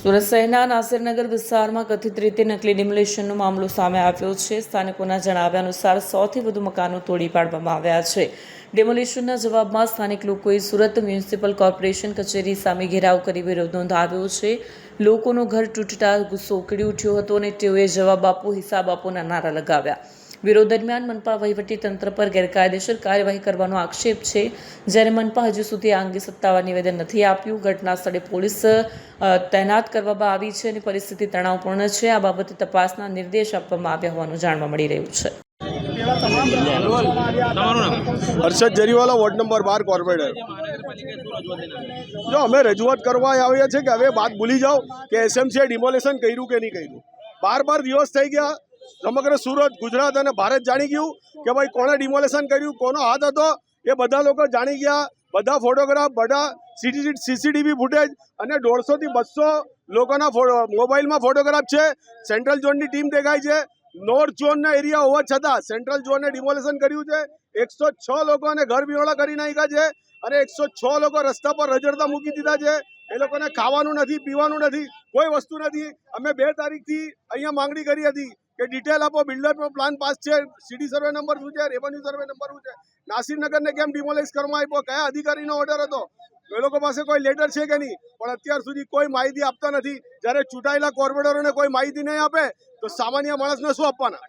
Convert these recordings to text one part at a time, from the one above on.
સુરત શહેરના નાસિરનગર વિસ્તારમાં કથિત રીતે નકલી ડિમોલિશનનો મામલો સામે આવ્યો છે। સ્થાનિકોના જણાવ્યા અનુસાર 100થી વધુ મકાનો તોડી પાડવામાં આવ્યા છે। ડિમોલિશનના જવાબમાં સ્થાનિક લોકોએ સુરત મ્યુનિસિપલ કોર્પોરેશન કચેરી સામે ઘેરાવ કરી વિરોધ નોંધાવ્યો છે। લોકોનો ઘર તૂટતા ગુસ્સો ઉકળી ઉઠ્યો હતો અને તેઓએ જવાબ આપો, હિસાબ આપોના નારા લગાવ્યા। વિરોધ દરમિયાન મનપા વહીવટી તંત્ર પર ગેરકાયદેસર કાર્યવાહી કરવાનો આક્ષેપ છે, જ્યારે મનપા હજુ સુધી આ અંગે સત્તાવાર નિવેદન નથી આપ્યું। ઘટના સ્થળે પોલીસ તૈનાત કરવામાં આવી છે અને પરિસ્થિતિ તણાવપૂર્ણ છે। આ બાબતે તપાસના નિર્દેશ આપવામાં આવ્યા હોવાનું જાણવા મળી રહ્યું છે। Harshad Jariwala, ward number 12 corporator. જો અમે રજૂઆત કરવા આવ્યા છે કે હવે વાત ભૂલી જાઓ કે એસએમસીએ ડિમોલેશન કર્યું કે નહીં કર્યું। 12 દિવસ થઈ ગયા, સમગ્ર સુરત, ગુજરાત અને ભારત જાણી ગયું કે ભાઈ કોણે ડિમોલેશન કર્યું, કોનો હાથ હતો એ બધા લોકો જાણી ગયા। બધા ફોટોગ્રાફ, બધા સીસીટીવી ફૂટેજ અને 150 થી 200 લોકોના મોબાઈલમાં ફોટોગ્રાફ છે। સેન્ટ્રલ ઝોનની ટીમ દેખાય છે। નોર્થ ઝોનના એરિયા હોવા છતાં સેન્ટ્રલ ઝોનને ડિમોલેશન કર્યું છે। 106 લોકોને ઘર વિહોણા કરી નાખ્યા છે અને 106 લોકો રસ્તા પર રજડતા મૂકી દીધા છે। એ લોકોને ખાવાનું નથી, પીવાનું નથી, કોઈ વસ્તુ નથી। અમે 2 તારીખથી અહીંયા માંગણી કરી હતી કે ડિટેલ આપો, બિલ્ડરનો પ્લાન પાસ છે, સીડી સર્વે નંબર શું છે, રેવન્યુ સર્વે નંબર શું છે, નાસિરનગરને કેમ ડિમોલિશ કરવામાં આવ્યો, કયા અધિકારીનો ઓર્ડર હતો, એ લોકો પાસે કોઈ લેટર છે કે નહીં, પણ અત્યાર સુધી કોઈ માહિતી આપતા નથી। જ્યારે ચૂંટાયેલા કોર્પોરેટરોને કોઈ માહિતી નહીં આપે તો સામાન્ય માણસને શું આપવાના?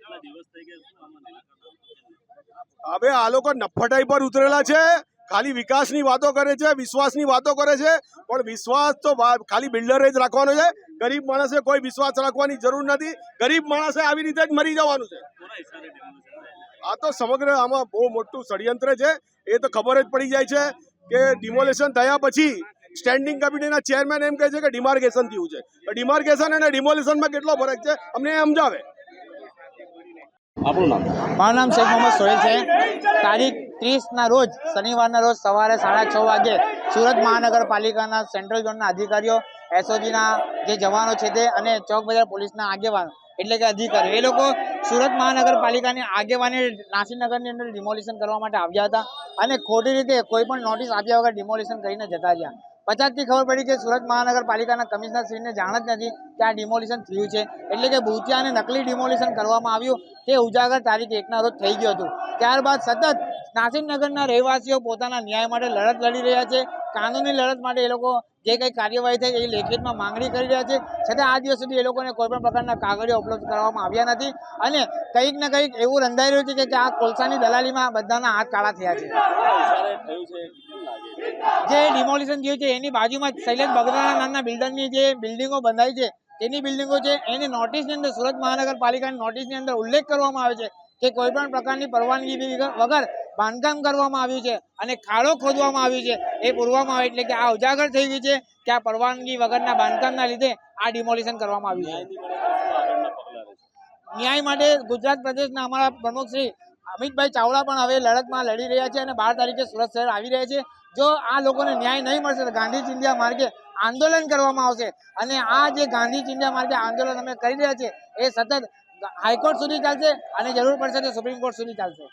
હવે આ લોકો નફટાઈ પર ઉતરેલા છે, ખાલી વિકાસની વાતો કરે છે, વિશ્વાસની વાતો કરે છે, પણ વિશ્વાસ તો ખાલી બિલ્ડરે જ રાખવાનો છે। ગરીબ માણસે કોઈ વિશ્વાસ રાખવાની જરૂર નથી। ગરીબ માણસે આવી રીતે જ મરી જવાનું છે। આ તો સમગ્ર આમાં બહુ મોટું ષડયંત્ર છે। એ તો ખબર જ પડી જાય છે કે ડિમોલેશન થયા પછી સ્ટેન્ડિંગ કમિટીના ચેરમેન એમ કહે છે કે ડિમાર્કેશન થયું છે। ડિમાર્કેશન અને ડિમોલિશનમાં કેટલો ફરક છે અમને એ સમજાવે। આપણું નામ? મારું નામ શેખ મોહમ્મદ સોહેલ છે। તારીખ 30ના રોજ, શનિવારના રોજ સવારે 6:30 વાગે સુરત મહાનગરપાલિકાના સેન્ટ્રલ ઝોનના અધિકારીઓ, એસઓજીના જે જવાનો છે તે અને ચોક બજાર પોલીસના આગેવાનો એટલે કે અધિકારીઓ, એ લોકો સુરત મહાનગરપાલિકાની આગેવાની નાસિરનગરની અંદર ડિમોલિશન કરવા માટે આવ્યા હતા અને ખોટી રીતે કોઈ પણ નોટિસ આપ્યા વગર ડિમોલિશન કરીને જતા રહ્યા। પછાતથી ખબર પડી કે સુરત મહાનગરપાલિકાના કમિશનરશ્રીને જાણ જ નથી કે આ ડિમોલિશન થયું છે, એટલે કે ભૂતિયા અને નકલી ડિમોલિશન કરવામાં આવ્યું તે ઉજાગર તારીખ 1ના રોજ થઈ ગયું હતું। ત્યારબાદ સતત નાસિરનગરના રહેવાસીઓ પોતાના ન્યાય માટે લડત લડી રહ્યા છે। કાનૂની લડત માટે એ લોકો જે કંઈ કાર્યવાહી થાય એ લેખિતમાં માંગણી કરી રહ્યા છે, છતાં આ દિવસ સુધી એ લોકોને કોઈ પણ પ્રકારના કાગળિયા ઉપલબ્ધ કરવામાં આવ્યા નથી અને કંઈક ને કંઈક એવું રંધાઈ રહ્યું છે કે આ કોલસાની દલાલીમાં બધાના હાથ કાળા થયા છે। જે ડિમોલિશન થયું છે એની બાજુમાં શૈલેષ બગદાણા નામના બિલ્ડરની જે બિલ્ડિંગો બંધાઈ છે તેની બિલ્ડિંગો છે, એની નોટિસની અંદર, સુરત મહાનગરપાલિકાની નોટિસની અંદર ઉલ્લેખ કરવામાં આવે છે કે કોઈ પણ પ્રકારની પરવાનગી વગર બાંધકામ કરવામાં આવ્યું છે અને ખાડો ખોદવામાં આવ્યું છે એ પૂરવામાં આવે, એટલે કે આ ઉજાગર થઈ ગઈ છે કે આ પરવાનગી વગરના બાંધકામના લીધે આ ડિમોલિશન કરવામાં આવ્યું છે। ન્યાય માટે ગુજરાત પ્રદેશના અમારા પ્રમુખ શ્રી અમિતભાઈ ચાવડા પણ હવે લડતમાં લડી રહ્યા છે અને 12 તારીખે સુરત શહેર આવી રહ્યા છે। જો આ લોકોને ન્યાય નહીં મળશે તો ગાંધી ચિંધ્યા માર્ગે આંદોલન કરવામાં આવશે અને આ જે ગાંધી ચિંધ્યા માર્ગે આંદોલન અમે કરી રહ્યા છીએ એ સતત હાઈકોર્ટ સુધી ચાલશે અને જરૂર પડશે તો સુપ્રીમ કોર્ટ સુધી ચાલશે।